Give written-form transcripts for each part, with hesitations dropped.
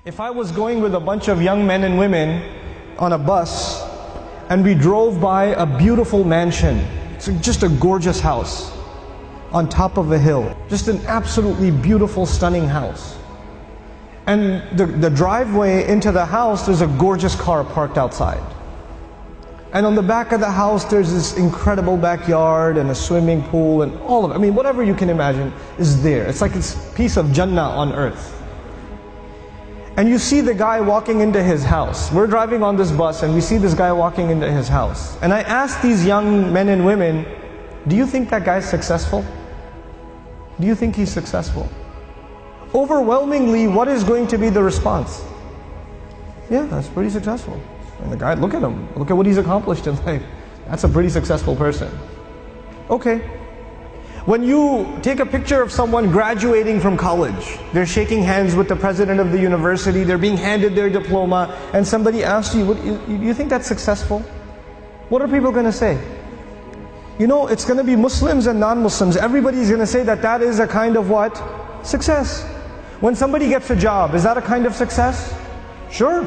If I was going with a bunch of young men and women on a bus and we drove by a beautiful mansion, it's just a gorgeous house on top of a hill, just an absolutely beautiful, stunning house. And the driveway into the house, there's a gorgeous car parked outside. And on the back of the house, there's this incredible backyard and a swimming pool and all of it. I mean, whatever you can imagine is there. It's like it's a piece of Jannah on earth. And you see the guy walking into his house. We're driving on this bus and we see this guy walking into his house. And I asked these young men and women, do you think that guy's successful? Do you think he's successful? Overwhelmingly, what is going to be the response? Yeah, that's pretty successful. And the guy, look at him. Look at what he's accomplished in life. That's a pretty successful person. Okay. When you take a picture of someone graduating from college, they're shaking hands with the president of the university, they're being handed their diploma, and somebody asks you, you think that's successful? What are people going to say? You know, it's going to be Muslims and non-Muslims. Everybody's going to say that that is a kind of what? Success. When somebody gets a job, is that a kind of success? Sure.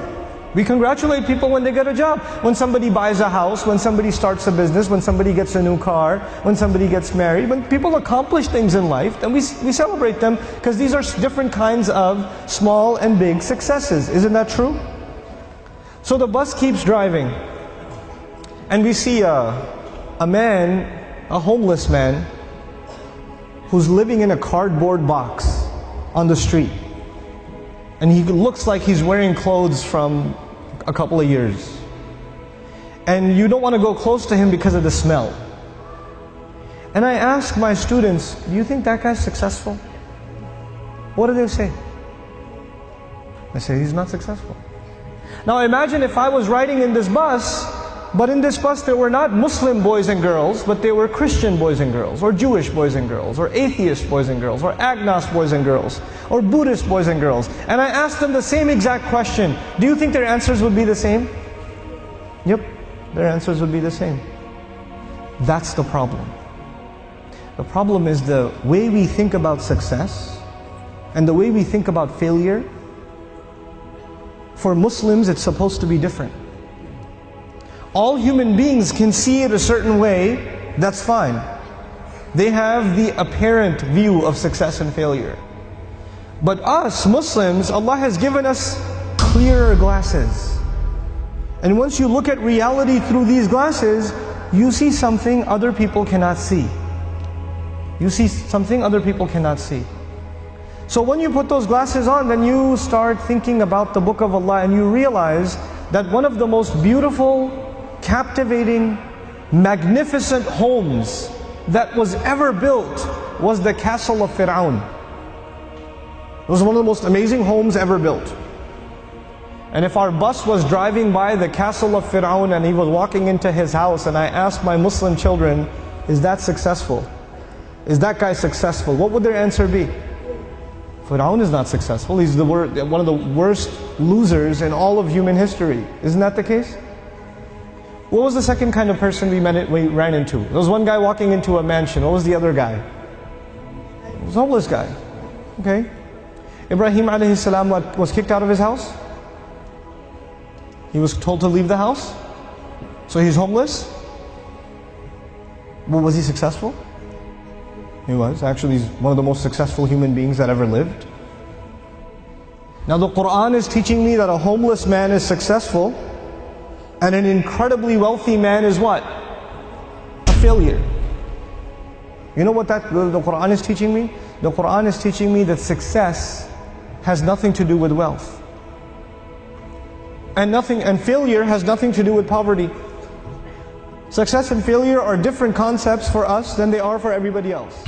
We congratulate people when they get a job. When somebody buys a house, when somebody starts a business, when somebody gets a new car, when somebody gets married, when people accomplish things in life, then we celebrate them because these are different kinds of small and big successes. Isn't that true? So the bus keeps driving and we see a man, a homeless man, who's living in a cardboard box on the street. And he looks like he's wearing clothes from a couple of years. And you don't want to go close to him because of the smell. And I ask my students, do you think that guy's successful? What do they say? I say, he's not successful. Now imagine if I was riding in this bus, but in this bus there were not Muslim boys and girls, but they were Christian boys and girls, or Jewish boys and girls, or atheist boys and girls, or agnostic boys and girls, or Buddhist boys and girls. And I asked them the same exact question. Do you think their answers would be the same? Yep, their answers would be the same. That's the problem. The problem is the way we think about success and the way we think about failure. For Muslims, it's supposed to be different. All human beings can see it a certain way, that's fine. They have the apparent view of success and failure. But us, Muslims, Allah has given us clearer glasses. And once you look at reality through these glasses, you see something other people cannot see. You see something other people cannot see. So when you put those glasses on, then you start thinking about the Book of Allah and you realize that one of the most beautiful, captivating, magnificent homes that was ever built was the castle of Fir'aun. It was one of the most amazing homes ever built. And if our bus was driving by the castle of Fir'aun and he was walking into his house and I asked my Muslim children, is that successful? Is that guy successful? What would their answer be? Fir'aun is not successful. He's one of the worst losers in all of human history. Isn't that the case? What was the second kind of person we ran into? There was one guy walking into a mansion. What was the other guy? It was a homeless guy. Okay. Ibrahim alayhi salam was kicked out of his house. He was told to leave the house. So he's homeless. Well, was he successful? He was. Actually, he's one of the most successful human beings that ever lived. Now the Quran is teaching me that a homeless man is successful and an incredibly wealthy man is what? A failure. You know what the Quran is teaching me? The Quran is teaching me that success has nothing to do with wealth. And failure has nothing to do with poverty. Success and failure are different concepts for us than they are for everybody else.